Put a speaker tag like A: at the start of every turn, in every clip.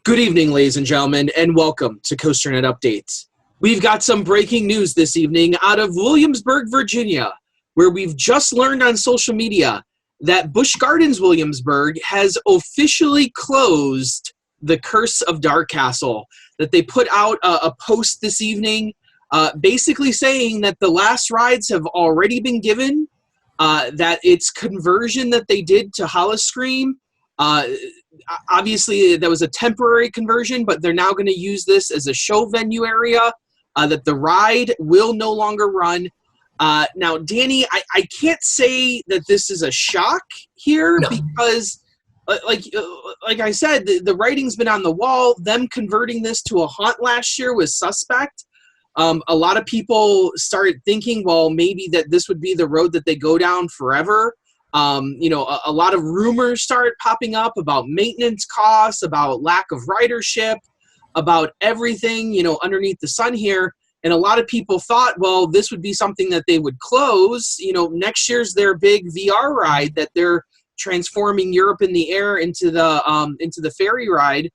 A: Good evening, ladies and gentlemen, and welcome to COASTER-net Updates. We've got some breaking news this evening out of Williamsburg, Virginia, where we've just learned on social media that Busch Gardens Williamsburg has officially closed the Curse of DarKastle. That they put out a post this evening basically saying that the last rides have already been given, that its conversion that they did to Howl-O-Scream, obviously that was a temporary conversion, but they're now going to use this as a show venue area, that the ride will no longer run. Now, Danny, I can't say that this is a shock here. No. Because like I said, the writing's been on the wall. Them converting this to a haunt last year was suspect. A lot of people started thinking, well, maybe that this would be the road that they go down forever. A lot of rumors started popping up about maintenance costs, about lack of ridership, about everything, underneath the sun here. And a lot of people thought, well, this would be something that they would close. Next year's their big VR ride that they're transforming Europe in the air into the ferry ride.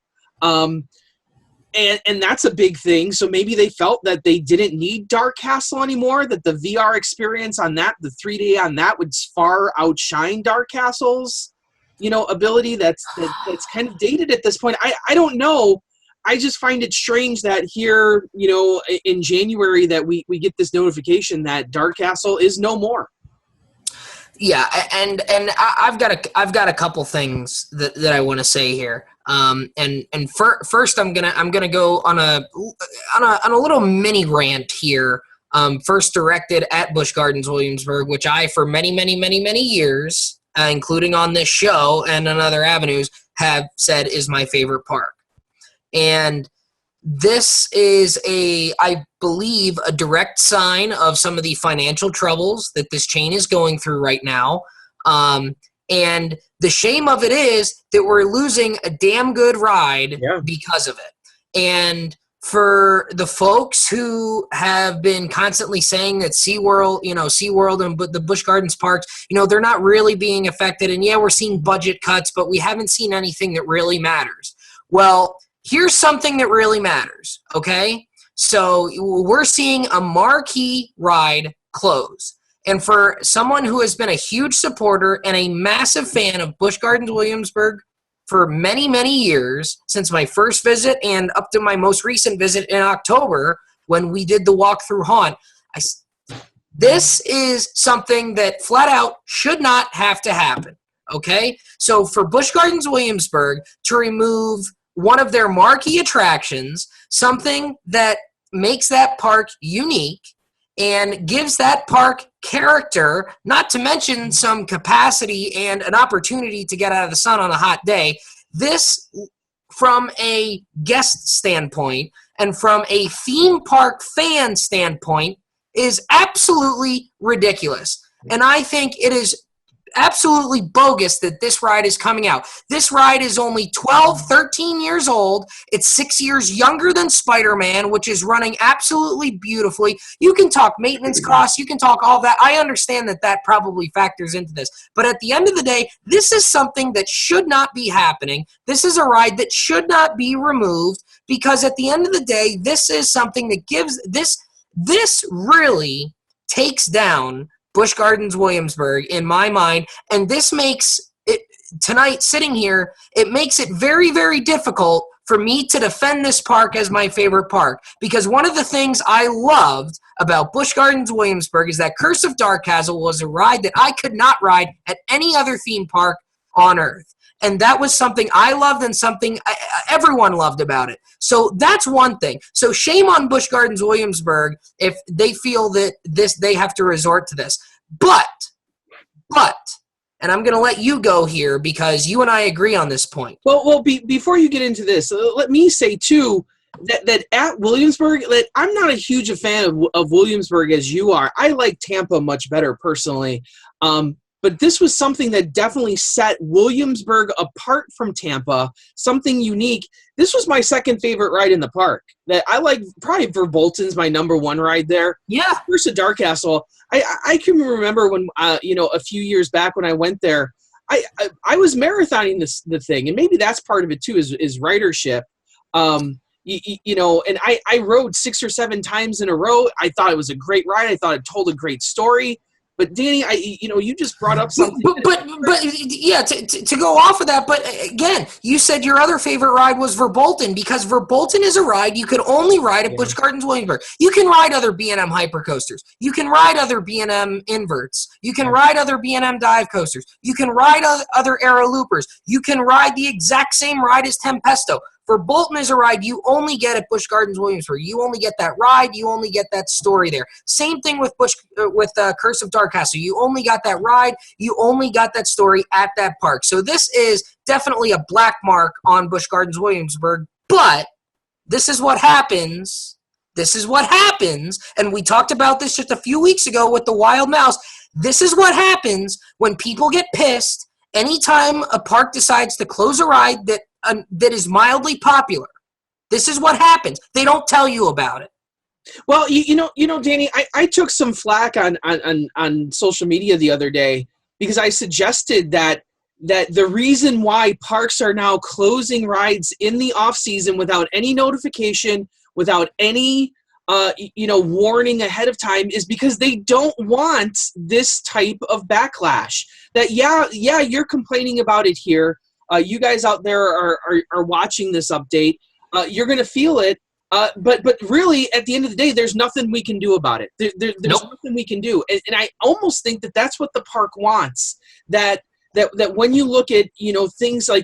A: And that's a big thing. So maybe they felt that they didn't need DarKastle anymore, that the VR experience on that, the 3D on that would far outshine DarKastle's, ability. That's kind of dated at this point. I don't know. I just find it strange that here, in January that we get this notification that DarKastle is no more.
B: Yeah, and I've got a couple things that I want to say here. First, I'm gonna go on a little mini rant here. First directed at Busch Gardens Williamsburg, which I, for many years, including on this show and on other avenues, have said is my favorite park. And this is I believe, a direct sign of some of the financial troubles that this chain is going through right now. And the shame of it is that we're losing a damn good ride because of it. And for the folks who have been constantly saying that SeaWorld and the Busch Gardens parks, they're not really being affected. And yeah, we're seeing budget cuts, but we haven't seen anything that really matters. Well, here's something that really matters, okay? So we're seeing a marquee ride close. And for someone who has been a huge supporter and a massive fan of Busch Gardens Williamsburg for many years, since my first visit and up to my most recent visit in October when we did the walk-through haunt, this is something that flat out should not have to happen, okay? So for Busch Gardens Williamsburg to remove one of their marquee attractions, something that makes that park unique and gives that park character, not to mention some capacity and an opportunity to get out of the sun on a hot day. This, from a guest standpoint and from a theme park fan standpoint, is absolutely ridiculous. And I think it is absolutely bogus that this ride is coming out. This ride is only 13 years old. It's 6 years younger than Spider-Man, which is running absolutely beautifully. You can talk maintenance costs. You can talk all that. I understand that probably factors into this. But at the end of the day, this is something that should not be happening. This is a ride that should not be removed, because at the end of the day, this is something that gives this really takes down Busch Gardens Williamsburg in my mind, and this makes it, tonight sitting here, it makes it very difficult for me to defend this park as my favorite park, because one of the things I loved about Busch Gardens Williamsburg is that Curse of DarKastle was a ride that I could not ride at any other theme park on earth. And that was something I loved and something everyone loved about it. So that's one thing. So shame on Busch Gardens Williamsburg if they feel that they have to resort to this. But, and I'm going to let you go here because you and I agree on this point.
A: Well, before you get into this, let me say, too, that at Williamsburg, that I'm not a huge fan of Williamsburg as you are. I like Tampa much better, personally. But this was something that definitely set Williamsburg apart from Tampa, something unique. This was my second favorite ride in the park. That I like, probably Verbolten's my number one ride there.
B: Yeah.
A: First at DarKastle. I can remember when, a few years back when I went there, I was marathoning the thing, and maybe that's part of it too, is ridership. And I rode 6 or 7 times in a row. I thought it was a great ride. I thought it told a great story. But Danny, you just brought up something.
B: But yeah, to go off of that. But again, you said your other favorite ride was Verbolten, because Verbolten is a ride you could only ride at Busch Gardens Williamsburg. You can ride other B&M hypercoasters. You can ride other B&M inverts. You can ride other B&M dive coasters. You can ride other aero loopers. You can ride the exact same ride as Tempesto. Verbolten is a ride you only get at Busch Gardens Williamsburg. You only get that ride. You only get that story there. Same thing with Curse of DarKastle. You only got that ride. You only got that story at that park. So this is definitely a black mark on Busch Gardens Williamsburg. But this is what happens. This is what happens. And we talked about this just a few weeks ago with the Wild Mouse. This is what happens when people get pissed anytime a park decides to close a ride that is mildly popular. This is what happens. They don't tell you about it.
A: Well, Danny, I took some flack on social media the other day because I suggested that the reason why parks are now closing rides in the off season without any notification, without any warning ahead of time, is because they don't want this type of backlash. That you're complaining about it here. You guys out there are watching this update. You're going to feel it. But really, at the end of the day, there's nothing we can do about it. There's nothing we can do. And I almost think that that's what the park wants. That when you look at, things like,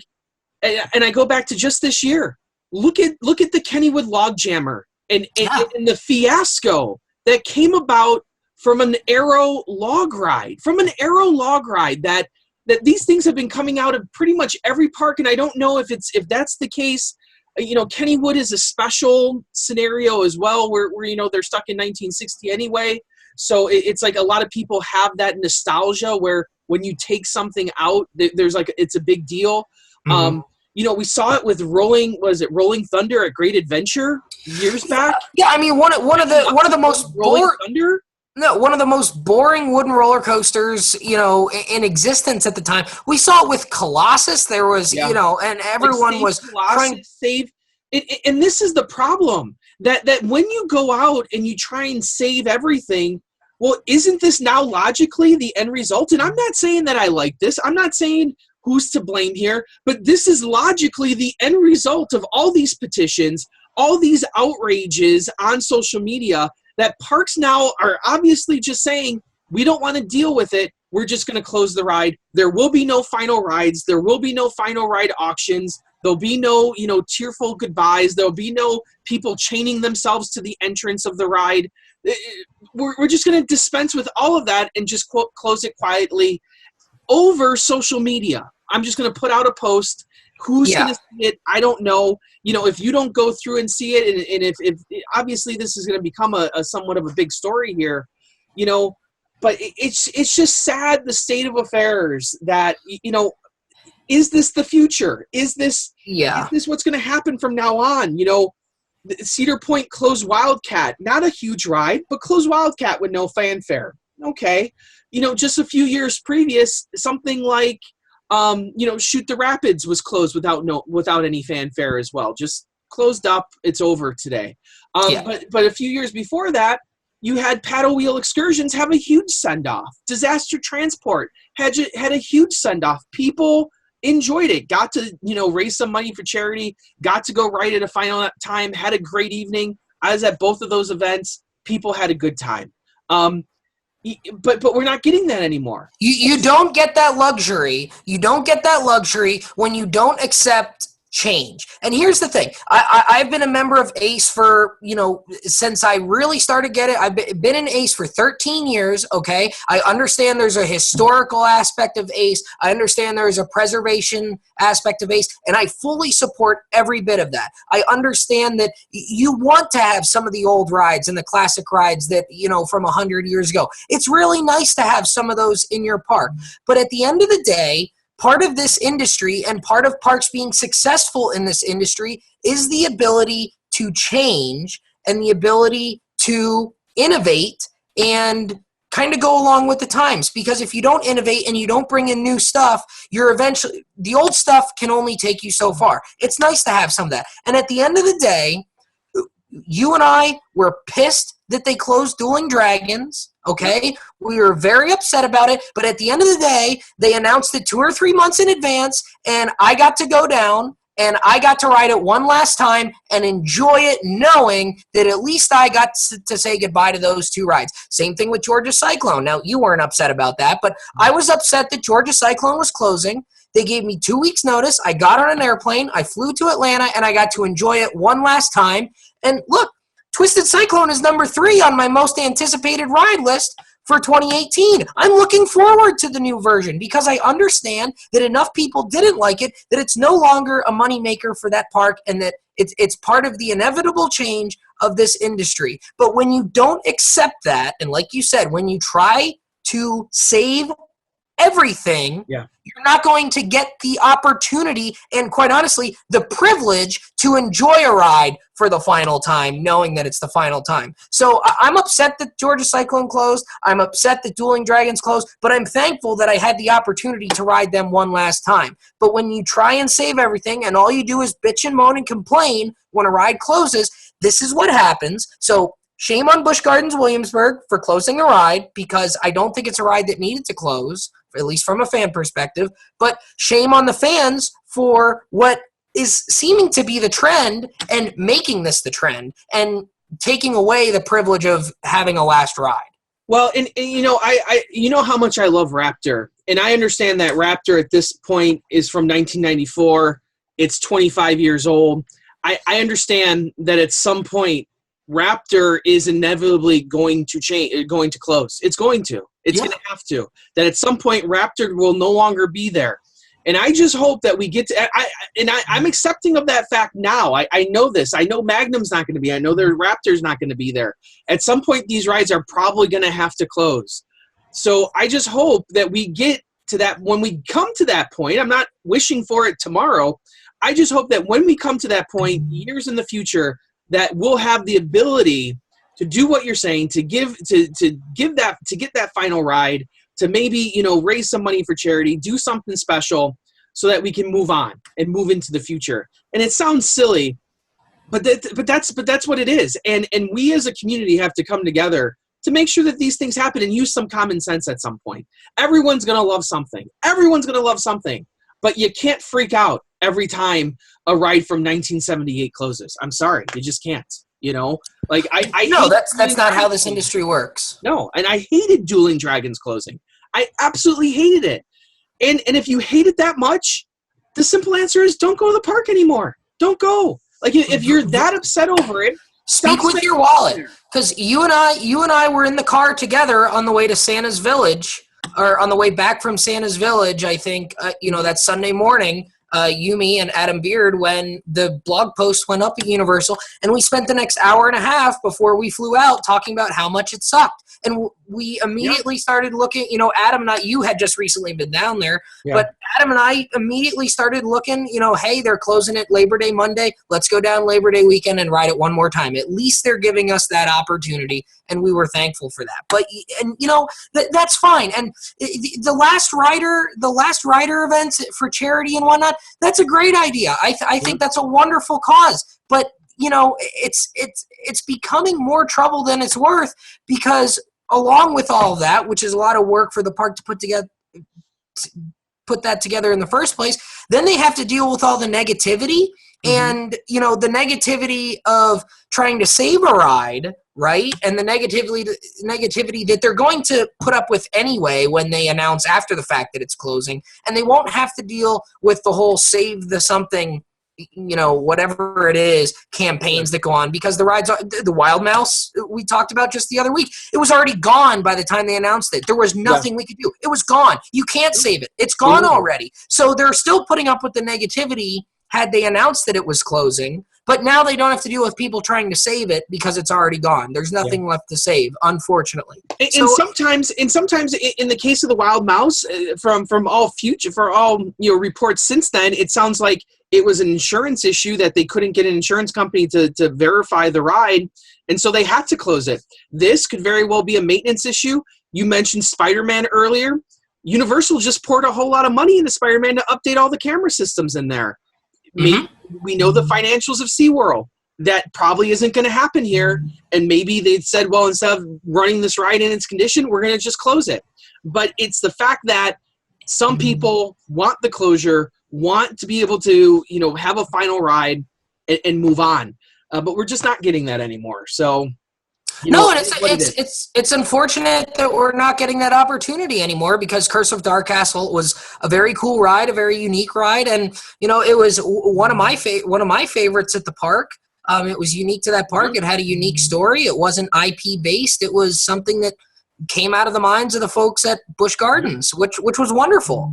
A: and I go back to just this year, look at the Kennywood Log Jammer and the fiasco that came about from an aero log ride. That these things have been coming out of pretty much every park, and I don't know if that's the case. Kennywood is a special scenario as well, where they're stuck in 1960 anyway. So it's like a lot of people have that nostalgia where when you take something out, there's like it's a big deal. Mm-hmm. We saw it with Rolling Thunder at Great Adventure years back.
B: Yeah, I mean one of the most
A: Rolling Thunder.
B: No, one of the most boring wooden roller coasters, in existence at the time. We saw it with Colossus. There was, and everyone was trying to
A: save. And this is the problem that when you go out and you try and save everything, well, isn't this now logically the end result? And I'm not saying that I like this. I'm not saying who's to blame here, but this is logically the end result of all these petitions, all these outrages on social media. That parks now are obviously just saying, we don't want to deal with it. We're just going to close the ride. There will be no final rides. There will be no final ride auctions. There'll be no, tearful goodbyes. There'll be no people chaining themselves to the entrance of the ride. We're just going to dispense with all of that and just close it quietly over social media. I'm just going to put out a post. Who's going to see it? I don't know. If you don't go through and see it, and if obviously this is going to become a somewhat of a big story here, but it's just sad, the state of affairs that, is this the future? Is this what's going to happen from now on? Cedar Point closed Wildcat, not a huge ride, but closed Wildcat with no fanfare. Okay. Just a few years previous, something like, Shoot the Rapids was closed without any fanfare as well. Just closed up. It's over today. But a few years before that, you had Paddle Wheel Excursions have a huge send-off. Disaster Transport had a huge send-off. People enjoyed it. Got to, raise some money for charity. Got to go right at a final time. Had a great evening. I was at both of those events. People had a good time. But we're not getting that anymore.
B: You don't get that luxury. You don't get that luxury when you don't accept change. And here's the thing. I've been a member of ACE for, since I really started getting it. I've been in ACE for 13 years, okay? I understand there's a historical aspect of ACE. I understand there's a preservation aspect of ACE, and I fully support every bit of that. I understand that you want to have some of the old rides and the classic rides that, from 100 years ago. It's really nice to have some of those in your park. But at the end of the day, part of this industry and part of parks being successful in this industry is the ability to change and the ability to innovate and kind of go along with the times, because if you don't innovate and you don't bring in new stuff, the old stuff can only take you so far. It's nice to have some of that. And at the end of the day, you and I were pissed that they closed Dueling Dragons, okay? We were very upset about it, but at the end of the day, they announced it 2 or 3 months in advance, and I got to go down, and I got to ride it one last time and enjoy it, knowing that at least I got to say goodbye to those 2 rides. Same thing with Georgia Cyclone. Now, you weren't upset about that, but I was upset that Georgia Cyclone was closing. They gave me 2 weeks' notice. I got on an airplane. I flew to Atlanta, and I got to enjoy it one last time. And look, Twisted Cyclone is number 3 on my most anticipated ride list for 2018. I'm looking forward to the new version because I understand that enough people didn't like it that it's no longer a moneymaker for that park, and that it's part of the inevitable change of this industry. But when you don't accept that, and like you said, when you try to save everything, you're not going to get the opportunity and, quite honestly, the privilege to enjoy a ride for the final time, knowing that it's the final time. So I'm upset that Georgia Cyclone closed. I'm upset that Dueling Dragons closed, but I'm thankful that I had the opportunity to ride them one last time. But when you try and save everything and all you do is bitch and moan and complain when a ride closes, this is what happens. So shame on Busch Gardens Williamsburg for closing a ride, because I don't think it's a ride that needed to close, at least from a fan perspective. But shame on the fans for what is seeming to be the trend and making this the trend and taking away the privilege of having a last ride.
A: Well, and I you know how much I love Raptor, and I understand that Raptor at this point is from 1994. It's 25 years old. I understand that at some point Raptor is inevitably going to change, going to close. It's going to. It's going to have to. That at some point Raptor will no longer be there. And I just hope that we get to I'm accepting of that fact now. I know this. I know Magnum's not going to be. I know their Raptor's not going to be there. At some point, these rides are probably going to have to close. So I just hope that we get to that. When we come to that point, I'm not wishing for it tomorrow. I just hope that when we come to that point, years in the future, that we'll have the ability to do what you're saying, to get that final ride, to maybe, raise some money for charity, do something special so that we can move on and move into the future. And it sounds silly, but that's what it is. And we as a community have to come together to make sure that these things happen and use some common sense at some point. Everyone's going to love something. Everyone's going to love something. But you can't freak out every time a ride from 1978 closes. I'm sorry. You just can't. Like I
B: no, that's not how this industry works.
A: No, and I hated Dueling Dragons closing. I absolutely hated it. And if you hate it that much, the simple answer is don't go to the park anymore. Don't go. Like if you're that upset over it,
B: speak with your wallet. Because you and I were in the car together on the way to Santa's Village, or on the way back from Santa's Village. I think that Sunday morning. You, me, and Adam Beard, when the blog post went up at Universal, and we spent the next hour and a half before we flew out talking about how much it sucked. And we immediately started looking, Adam and I, you had just recently been down there, but Adam and I immediately started looking, hey, they're closing it Labor Day Monday. Let's go down Labor Day weekend and ride it one more time. At least they're giving us that opportunity, and we were thankful for that. But, that's fine. And the last rider events for charity and whatnot, that's a great idea. I think that's a wonderful cause. But, it's becoming more trouble than it's worth, because along with all of that, which is a lot of work for the park to put that together in the first place, then they have to deal with all the negativity and, the negativity of trying to save a ride, right? And the negativity that they're going to put up with anyway when they announce after the fact that it's closing. And they won't have to deal with the whole save the something, whatever it is, campaigns that go on, because the rides are, the Wild Mouse we talked about just the other week, it was already gone by the time they announced it. There was nothing we could do. It was gone. You can't save it. It's gone already. So they're still putting up with the negativity had they announced that it was closing, but now they don't have to deal with people trying to save it because it's already gone. There's nothing left to save, unfortunately.
A: And sometimes in the case of the Wild Mouse, from all reports since then, it sounds like it was an insurance issue that they couldn't get an insurance company to verify the ride, and so they had to close it. This could very well be a maintenance issue. You mentioned Spider-Man earlier. Universal just poured a whole lot of money into Spider-Man to update all the camera systems in there. Maybe we know the financials of SeaWorld. That probably isn't going to happen here, and maybe they said, well, instead of running this ride in its condition, we're going to just close it. But it's the fact that some people want the closure, want to be able to, have a final ride and move on. But we're just not getting that anymore. So,
B: it's unfortunate that we're not getting that opportunity anymore, because Curse of DarKastle was a very cool ride, a very unique ride, and it was one of my favorites at the park. It was unique to that park. It had a unique story. It wasn't IP based. It was something that came out of the minds of the folks at Busch Gardens, which was wonderful.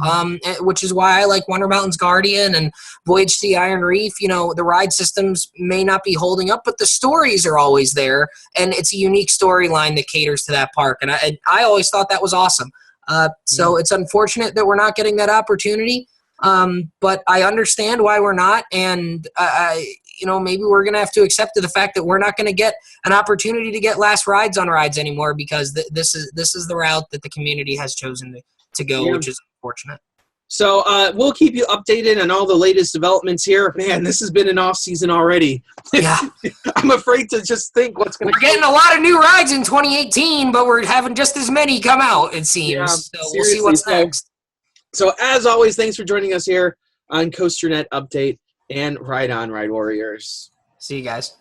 B: Which is why I like Wonder Mountain's Guardian and Voyage to the Iron Reef. The ride systems may not be holding up, but the stories are always there, and it's a unique storyline that caters to that park. And I always thought that was awesome. So it's unfortunate that we're not getting that opportunity. But I understand why we're not, and maybe we're going to have to accept the fact that we're not going to get an opportunity to get last rides on rides anymore, because this is the route that the community has chosen to go, which is unfortunate.
A: So we'll keep you updated on all the latest developments here. Man, this has been an off season already.
B: Yeah.
A: I'm afraid to just think what's going to.
B: We're getting a lot of new rides in 2018, but we're having just as many come out, it seems.
A: Yeah,
B: so we'll see what's next.
A: So as always, thanks for joining us here on COASTER-net Update, and Ride On, Ride Warriors.
B: See you guys.